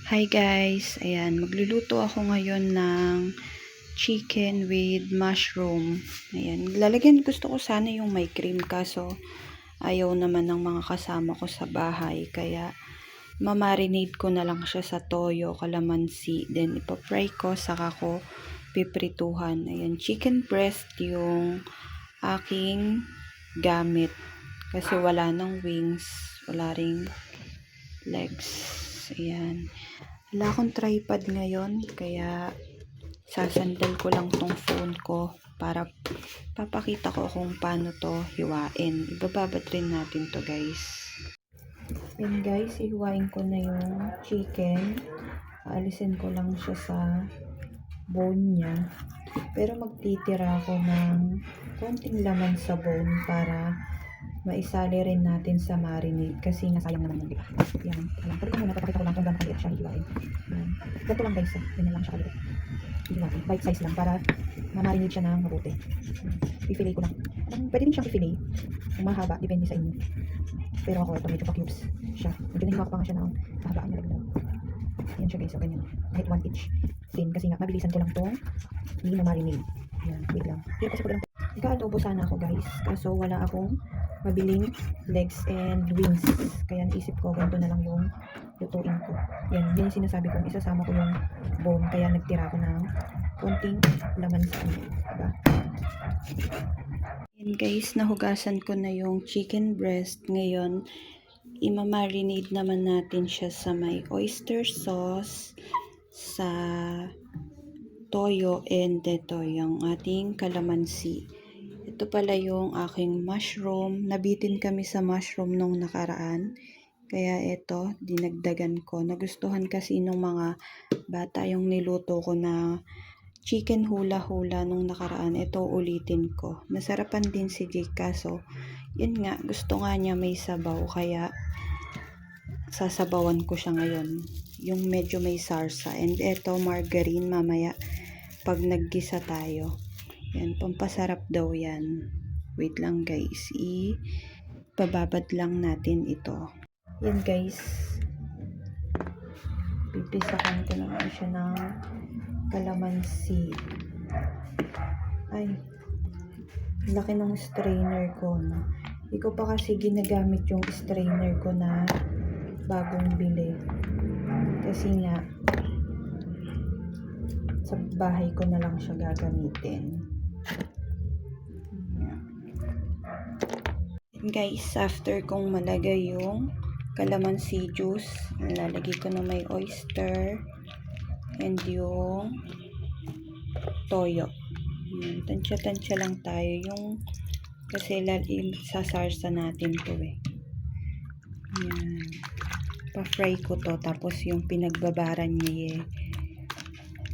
Hi guys, ayan, magluluto ako ngayon ng chicken with mushroom. Ayan, gusto ko sana yung may cream kaso ayaw naman ng mga kasama ko sa bahay. Kaya mamarinate ko na lang siya sa toyo, kalamansi. Then ipapry ko, saka ko piprituhan. Ayan, chicken breast yung aking gamit. Kasi wala nang wings, wala ring legs. Ayan. Wala akong tripod ngayon, kaya sasandal ko lang tong phone ko para papakita ko kung paano to hiwain. Ibababad rin natin to guys. Yan guys, hiwain ko na yung chicken. Aalisin ko lang siya sa bone niya. Pero magtitira ako ng konting laman sa bone para maisali rin natin sa marinade kasi nasayang naman yun, diba? Yan. Alam, pwede ko muna, papakita ko lang kung gano'n kaliit siya hiwain. Yan. Ganito lang guys, ganyan lang siya kaliit. Hiwain. Bite size lang para mamarinade siya ng mabuti. I-fillet ko lang. Pwede din siyang i-fillet. Kung mahaba, depende sa inyo. Pero ako, ito medyo pa-cubes siya. Medyo nahiwa ko pa nga siya ng kahabaan niya lang. Yan siya guys, so ganyan. Kahit 1 inch. Thin, kasi nga, mabilisan ko lang itong i-marinade. Yan, wait lang. Pero kasi pag lang, nagka-adobo sana ako guys. Kaso wala akong mabiling legs and wings. Kaya naisip ko, ganito na lang yung lutuin ko. Yan yung sinasabi ko, isasama ko yung bone. Kaya nagtira ko ng konting laman sa ano. Diba? Yan guys, nahugasan ko na yung chicken breast. Ngayon, imamarinate naman natin siya sa may oyster sauce, sa toyo, and ito yung ating kalamansi. Ito pala yung aking mushroom. Nabitin kami sa mushroom nung nakaraan. Kaya ito, dinagdagan ko. Nagustuhan kasi nung mga bata yung niluto ko na chicken hula-hula nung nakaraan. Ito ulitin ko. Masarapan din si Jake kaso, yun nga, gusto nga niya may sabaw. Kaya sasabawan ko siya ngayon. Yung medyo may sarsa. And ito, margarine mamaya pag naggisa tayo. Yan, pampasarap daw yan. Wait lang guys, bababad lang natin ito. Yan guys, pipisakan ko naman siya ng kalamansi. Ay, laki ng strainer ko, no? Hindi ko pa kasi ginagamit yung strainer ko na bagong bili. Kasi nga, sa bahay ko na lang siya gagamitin. Guys, after kong malagay yung kalamansi juice, lalagay ko na may oyster and yung toyo. Tansya-tansya lang tayo yung kasi sasarsa natin to eh. Yan. Pa-fry ko to tapos yung pinagbabaran niya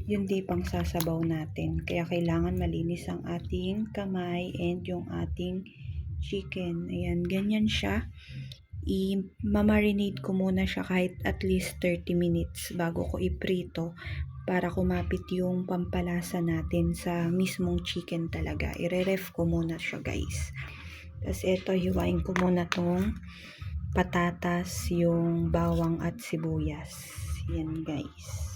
yun di pang sasabaw natin. Kaya kailangan malinis ang ating kamay and yung ating chicken. Ayan, ganyan siya. I-marinate ko muna siya kahit at least 30 minutes bago ko iprito para kumapit yung pampalasa natin sa mismong chicken talaga. I-ref ko muna siya guys. Tapos ito, hiwain ko muna tong patatas, yung bawang at sibuyas. Yan guys.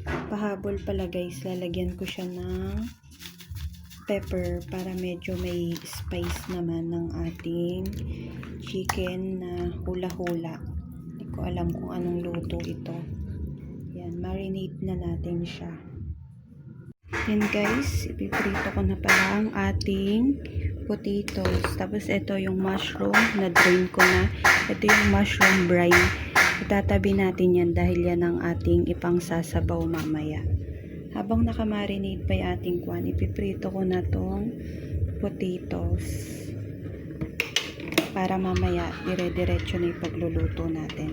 Pahabol pala guys, lalagyan ko siya ng pepper para medyo may spice naman ng ating chicken na hula-hula. Hindi ko alam kung anong luto ito. Yan, marinate na natin siya. Yan guys, ipiprito ko na pala ang ating potatoes. Tapos ito yung mushroom, na-drain ko na. Ito yung mushroom brine. Itatabi natin yan dahil yan ang ating ipang sasabaw mamaya. Habang nakamarinate pa yung ating kwan, ipiprito ko na tong potatoes para mamaya dire-diretso na yung pagluluto natin.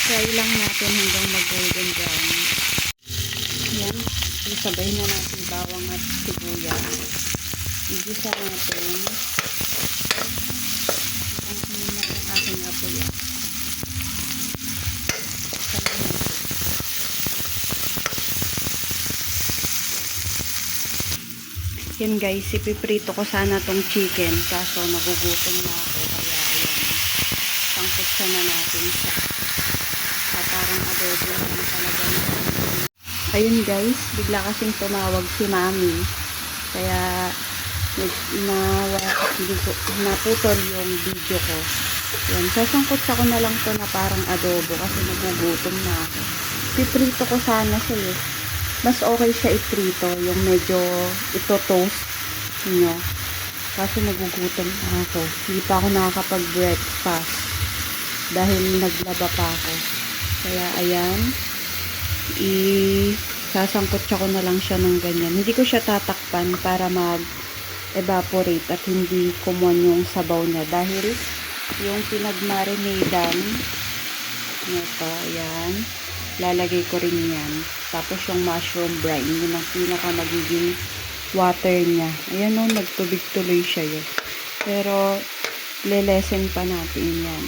Fry lang natin hanggang mag-golden brown. Yan. Isabay na natin bawang at sibuyas. Igisa natin. Ang hinat ng aking apoy. Yan guys, ipiprito ko sana tong chicken kaso nagugutom na ako kaya ayan, sangkutsa na natin siya. Parang adobo lang talaga. Ayun guys, bigla kasing tumawag si mami kaya naputol yung video ko. Yan, sasangkutsa ko na lang to na parang adobo kasi nagugutom na ako. Piprito ko sana siya eh. Mas okay siya iprito, yung medyo ito-toast nyo. Kasi nagugutom na ako. Hindi pa ako nakakapag-breakfast dahil naglaba pa ako. Kaya ayan, sasangkutsa ko na lang siya ng ganyan. Hindi ko siya tatakpan para mag-evaporate at hindi kumuan yung sabaw niya dahil yung pinagmarinadan nito, ayan, lalagay ko rin yan. Tapos yung mushroom brine, yun ang pinaka magiging water niya. Ayan o, nagtubig tuloy siya yun. Pero, lelesen pa natin yan.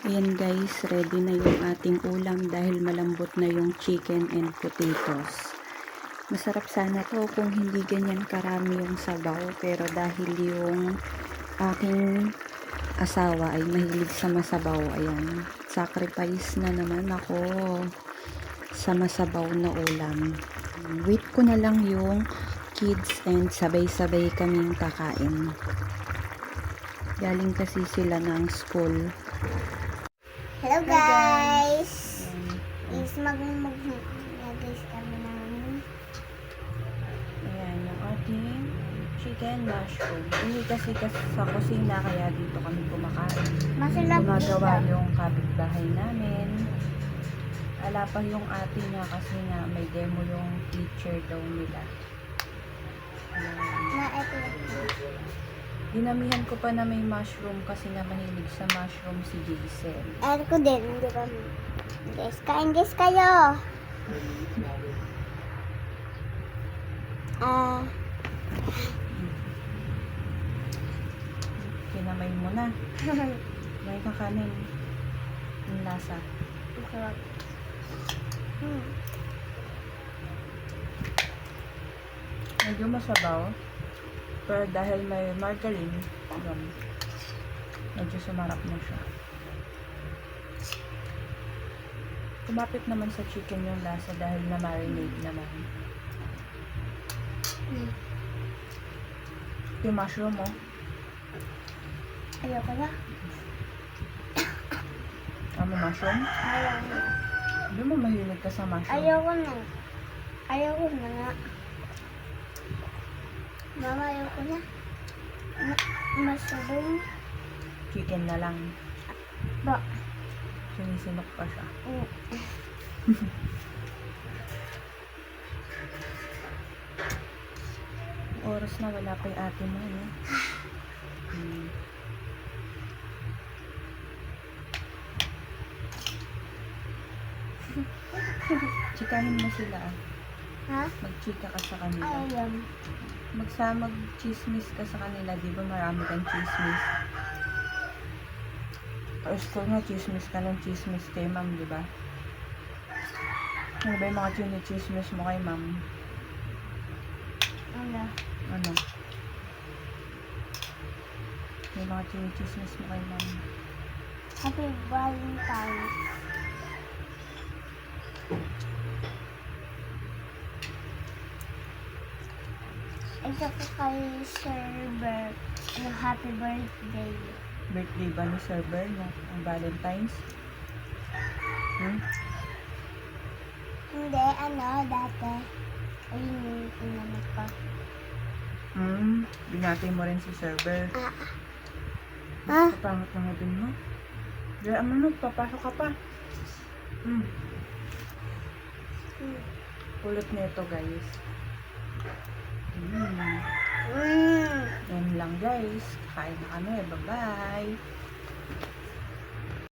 Ayan guys, ready na yung ating ulam dahil malambot na yung chicken and potatoes. Masarap sana to kung hindi ganyan karami yung sabaw, pero dahil yung aking asawa ay mahilig sa masabaw, ayan, sacrifice na naman ako sa masabaw na ulam. Wait ko na lang yung kids and sabay-sabay kaming kakain. Galing kasi sila ng school. Hello guys! Is mag-guys kami ng Ayan, yung ating chicken mushroom. Hindi kasi sa kusina, kaya dito kami kumakain. masarap Gumagawa dito. yung kapitbahay namin. Ala pa yung ate niya kasi nga may demo yung teacher daw nila. Ayan. Na ito. Dinamihan ko pa na may mushroom kasi nga mahilig sa mushroom si Jason. Air ko din, di ba? Guys, kain guys kayo! Kinamay mo na. May kakanin. Yung lasa. Masarap. Medyo masabaw. Pero dahil may margarine, yun, medyo sumarap na siya. Kumapit naman sa chicken yung lasa dahil na-marinate naman. Yung mushroom mo. Ayoko na. Ano mushroom? Ayoko na. Hindi mo mahilig ka sa mushroom. Ayoko na. Ayoko na nga. Mama, ayoko na. Masarap. Chicken na lang. Ba? Sinisinok pa siya. Oras na, wala pa yung ate mo. Eh. Chikahin mo sila. Ha? Magchika ka sa kanila. Ayun. Mag-chismis ka sa kanila, di ba marami kang chismis? Sa school nga, chismis ka ng chismis kay ma'am, di ba? Ano ba yung mga chismis mo kay ma'am? Ano? Ano? May mga chismis mo kay ma'am. Happy Valentine's. Ito ko kay Sir Bert. Happy birthday. Birthday ba ni Sir Bern, no? Ang Valentine's? Hindi, dati. Ayun, inanap ko. Binati mo rin si Sir Bern. Ah. Kapangit ng ngipin mo. Diyan mo, papasok ka pa. Pulot nito, guys. Yan lang, guys. Kain na kami. Bye-bye.